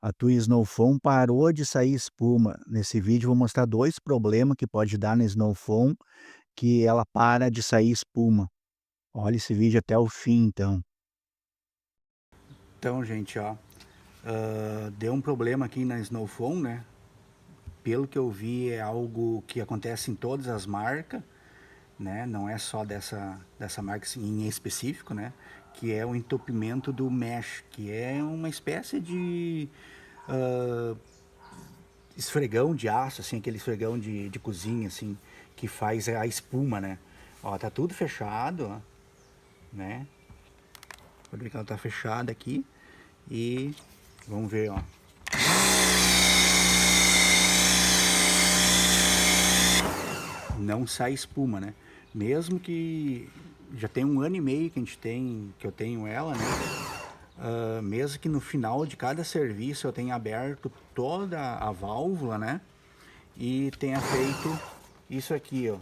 A tua Snow Phone parou de sair espuma. Nesse vídeo eu vou mostrar 2 problemas que pode dar na Snow Phone, que ela para de sair espuma. Olha esse vídeo até o fim então. Então gente, ó, deu um problema aqui na Snow Phone, né? Pelo que eu vi é algo que acontece em todas as marcas, né? Não é só dessa marca em específico, né? Que é o entupimento do mesh, que é uma espécie de esfregão de aço, assim, aquele esfregão de cozinha, assim, que faz a espuma, né? Ó, tá tudo fechado, ó, né? Pode ver que ela tá fechada aqui. E vamos ver, ó. Não sai espuma, né? Mesmo que já tem 1 ano e meio que eu tenho ela, né? Mesmo que no final de cada serviço eu tenha aberto toda a válvula, né? E tenha feito isso aqui, ó.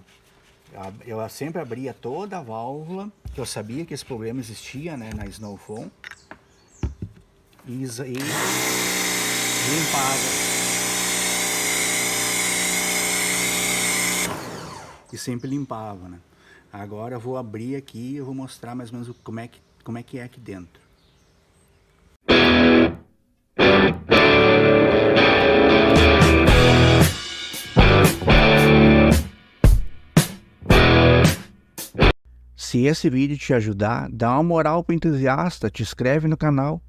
Eu sempre abria toda a válvula, que eu sabia que esse problema existia, né, na Snow Phone, e limpava. E sempre limpava, né? Agora eu vou abrir aqui e eu vou mostrar mais ou menos como é que é aqui dentro. Se esse vídeo te ajudar, dá uma moral pro entusiasta, te inscreve no canal.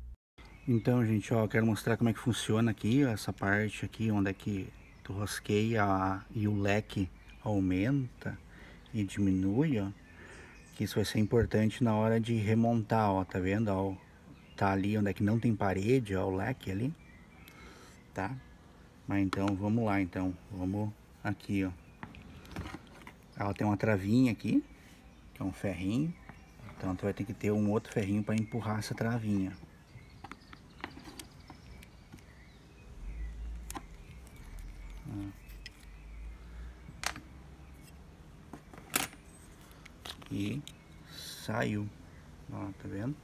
Então, gente, ó, eu quero mostrar como é que funciona aqui, ó, essa parte aqui, onde é que tu rosqueia e o leque aumenta e diminui, ó. Que isso vai ser importante na hora de remontar, ó, tá vendo, ó, tá ali onde é que não tem parede, ó, o leque ali, tá? Mas então, vamos lá, então, vamos aqui, ó. Ela tem uma travinha aqui, que é um ferrinho, então tu vai ter que ter um outro ferrinho para empurrar essa travinha. E saiu, ó, tá vendo?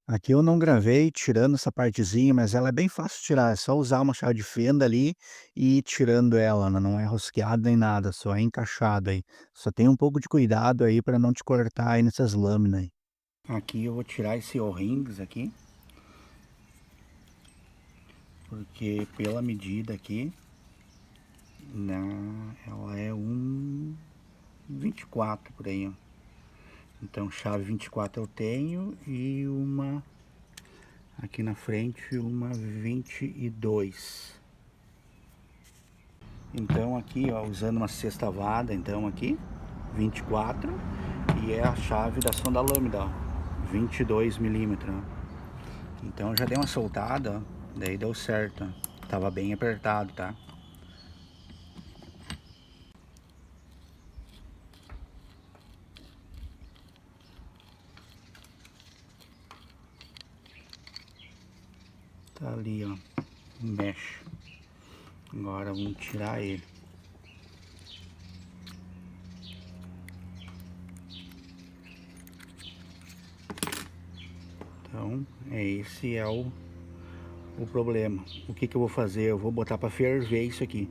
Aqui eu não gravei tirando essa partezinha, mas ela é bem fácil de tirar, é só usar uma chave de fenda ali e ir tirando ela, né, não é rosqueado nem nada, só é encaixado aí. Só tem um pouco de cuidado aí para não te cortar aí nessas lâminas aí. Aqui eu vou tirar esse O-rings aqui, porque pela medida aqui, ela é 1,24 por aí, ó. Então chave 24 eu tenho e uma aqui na frente, uma 22. Então aqui, ó, usando uma sextavada, então aqui, 24, e é a chave da sonda lambda, ó, 22 milímetros. Então eu já dei uma soltada, ó, daí deu certo, ó. Tava bem apertado, tá? Tá ali, ó, o mesh. Agora vamos tirar ele. Então, esse é o problema. O que que eu vou fazer? Eu vou botar para ferver isso aqui,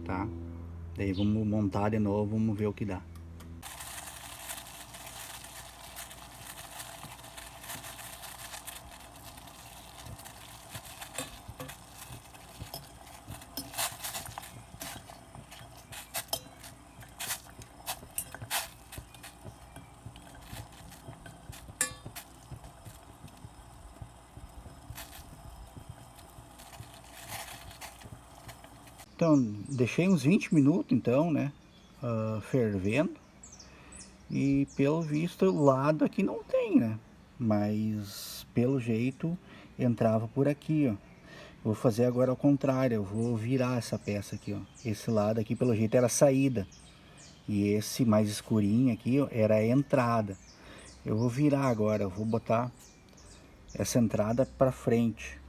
tá? Daí vamos montar de novo, vamos ver o que dá. Então, deixei uns 20 minutos, então, né, fervendo. E pelo visto, o lado aqui não tem, né? Mas, pelo jeito, entrava por aqui, ó. Vou fazer agora ao contrário, eu vou virar essa peça aqui, ó. Esse lado aqui, pelo jeito, era a saída. E esse mais escurinho aqui, ó, era a entrada. Eu vou virar agora, eu vou botar essa entrada para frente.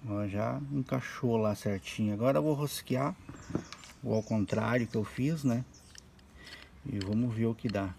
Ó, já encaixou lá certinho. Agora eu vou rosquear o ao contrário que eu fiz, né? E vamos ver o que dá.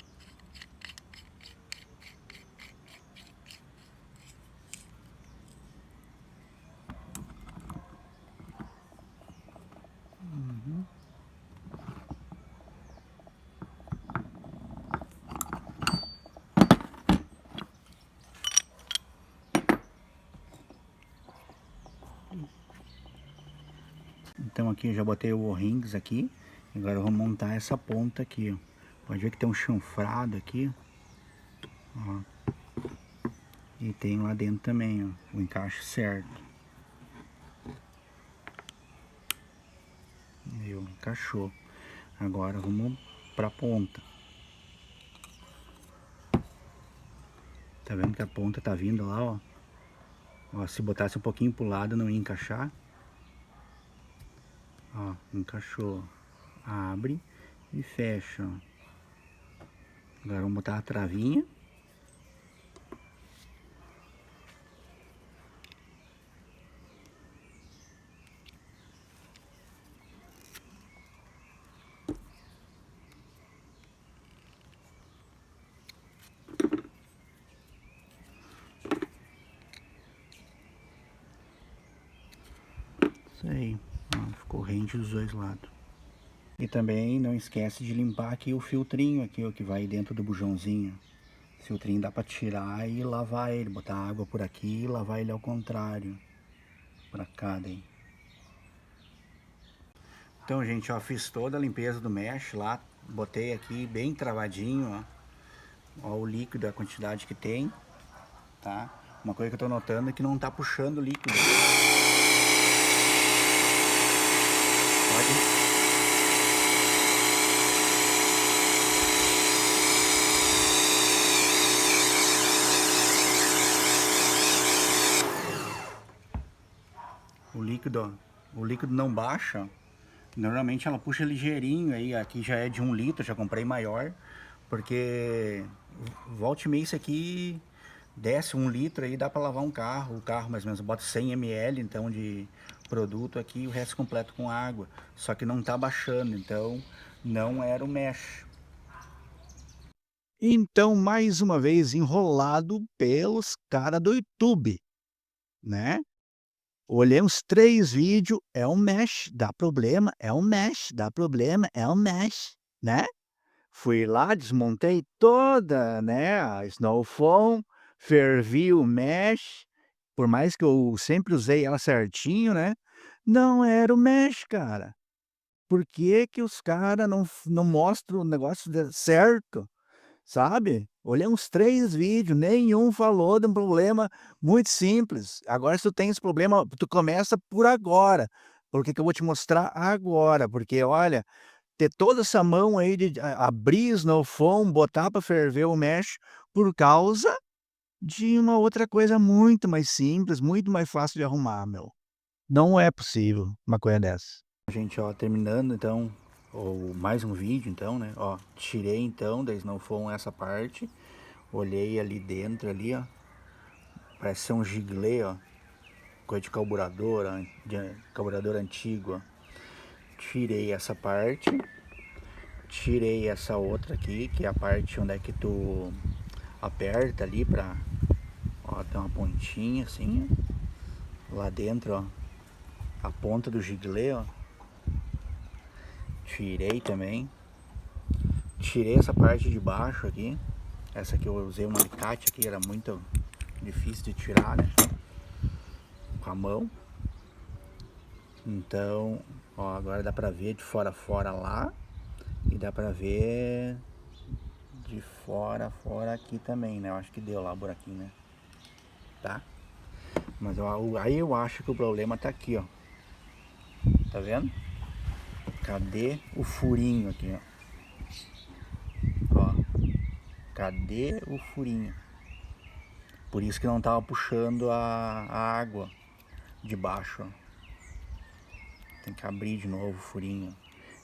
Então aqui eu já botei o O-rings aqui. Agora eu vou montar essa ponta aqui, ó. Pode ver que tem um chanfrado aqui, ó. E tem lá dentro também, ó, o encaixe certo. Viu? Encaixou. Agora vamos pra ponta. Tá vendo que a ponta tá vindo lá, ó. Ó, se botasse um pouquinho pro lado não ia encaixar. Ó, encaixou. Abre e fecha, ó. Agora vamos botar a travinha. Isso aí, ó, ficou rente dos dois lados. E também não esquece de limpar aqui o filtrinho aqui, ó, que vai dentro do bujãozinho. Esse filtrinho dá pra tirar e lavar ele, botar água por aqui e lavar ele ao contrário. Pra cá daí. Então, gente, ó, fiz toda a limpeza do mesh lá, botei aqui bem travadinho, ó, ó o líquido, a quantidade que tem, tá? Uma coisa que eu tô notando é que não tá puxando o líquido. Pode... O líquido não baixa. Normalmente ela puxa ligeirinho aí, aqui já é de 1 litro, já comprei maior, porque volta e meia isso aqui desce 1 litro aí, dá para lavar um carro, o carro mais ou menos, eu boto 100 ml então de produto aqui, o resto completo com água, só que não tá baixando, então não era o mesh. Então, mais uma vez, enrolado pelos cara do YouTube, né? Olhei uns 3 vídeos, é um mesh, dá problema, é um mesh, dá problema, é um mesh, né? Fui lá, desmontei toda, né, a Snow Foam, fervi o mesh, por mais que eu sempre usei ela certinho, né, não era o mesh, cara. Por que que os cara não mostram o negócio certo? Sabe? Olhei uns 3 vídeos, nenhum falou de um problema muito simples. Agora se tu tem esse problema, tu começa por agora, porque que eu vou te mostrar agora, porque olha, ter toda essa mão aí de abrir Snow Foam, botar para ferver o mesh, por causa de uma outra coisa muito mais simples, muito mais fácil de arrumar, meu. Não é possível uma coisa dessa. Gente, ó, terminando então, ou mais um vídeo então, né, ó, tirei então da Snow Foam essa parte, olhei ali dentro ali, ó, parece ser um giglê, ó, coisa de carburador antigo, ó. Tirei essa parte, tirei essa outra aqui, que é a parte onde é que tu aperta ali pra, ó, tem uma pontinha assim, ó, lá dentro, ó, a ponta do giglê, ó. Tirei também, tirei essa parte de baixo aqui, essa aqui eu usei um alicate aqui, era muito difícil de tirar, né, com a mão. Então, ó, agora dá pra ver de fora a fora lá, e dá pra ver de fora a fora aqui também, né? Eu acho que deu lá o buraquinho, né? Tá? Mas aí eu acho que o problema tá aqui, ó. Tá vendo? Cadê o furinho aqui, ó? Ó. Cadê o furinho? Por isso que não tava puxando a água de baixo, ó. Tem que abrir de novo o furinho.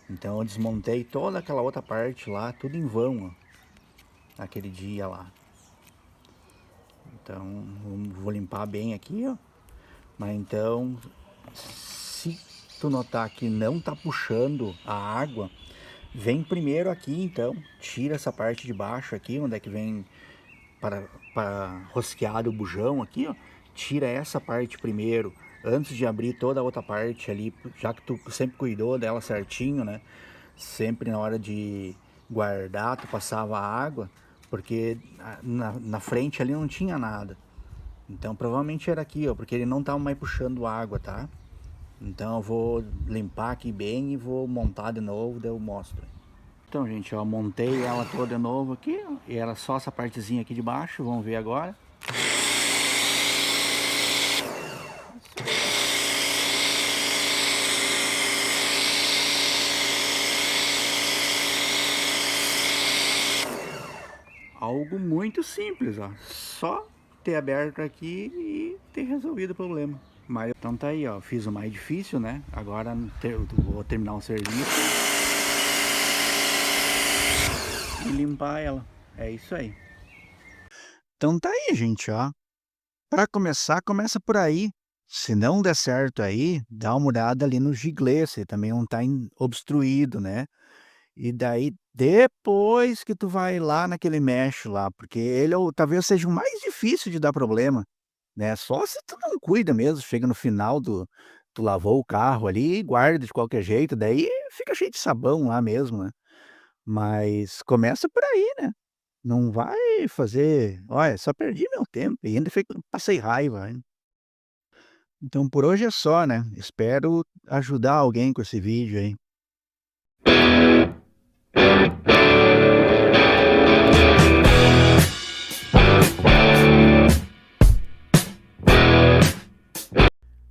Então eu desmontei toda aquela outra parte lá, tudo em vão, ó. Aquele dia lá. Então vou limpar bem aqui, ó. Mas então, se tu notar que não tá puxando a água, vem primeiro aqui então, tira essa parte de baixo aqui, onde é que vem para rosquear o bujão aqui, ó. Tira essa parte primeiro, antes de abrir toda a outra parte ali, já que tu sempre cuidou dela certinho, né? Sempre na hora de guardar, tu passava água, porque na frente ali não tinha nada. Então provavelmente era aqui, ó, porque ele não tava mais puxando água, tá? Então eu vou limpar aqui bem e vou montar de novo, daí eu mostro. Então, gente, ó, montei ela toda de novo aqui, ó, e era só essa partezinha aqui de baixo, vamos ver agora. Algo muito simples, ó, só ter aberto aqui e ter resolvido o problema. Mas então tá aí, ó, fiz o mais difícil, né? Agora vou terminar o serviço e limpar ela. É isso aí. Então tá aí, gente, ó. Para começar, começa por aí. Se não der certo aí, dá uma olhada ali no giglê, se também não tá obstruído, né? E daí, depois que tu vai lá naquele mesh lá, porque ele talvez seja o mais difícil de dar problema, né? Só se tu não cuida mesmo, chega no final tu lavou o carro ali e guarda de qualquer jeito, daí fica cheio de sabão lá mesmo, né? Mas começa por aí, né? Não vai fazer, olha, só perdi meu tempo e ainda passei raiva, hein? Então por hoje é só, né? Espero ajudar alguém com esse vídeo aí.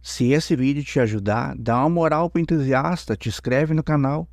Se esse vídeo te ajudar, dá uma moral pro entusiasta, te inscreve no canal.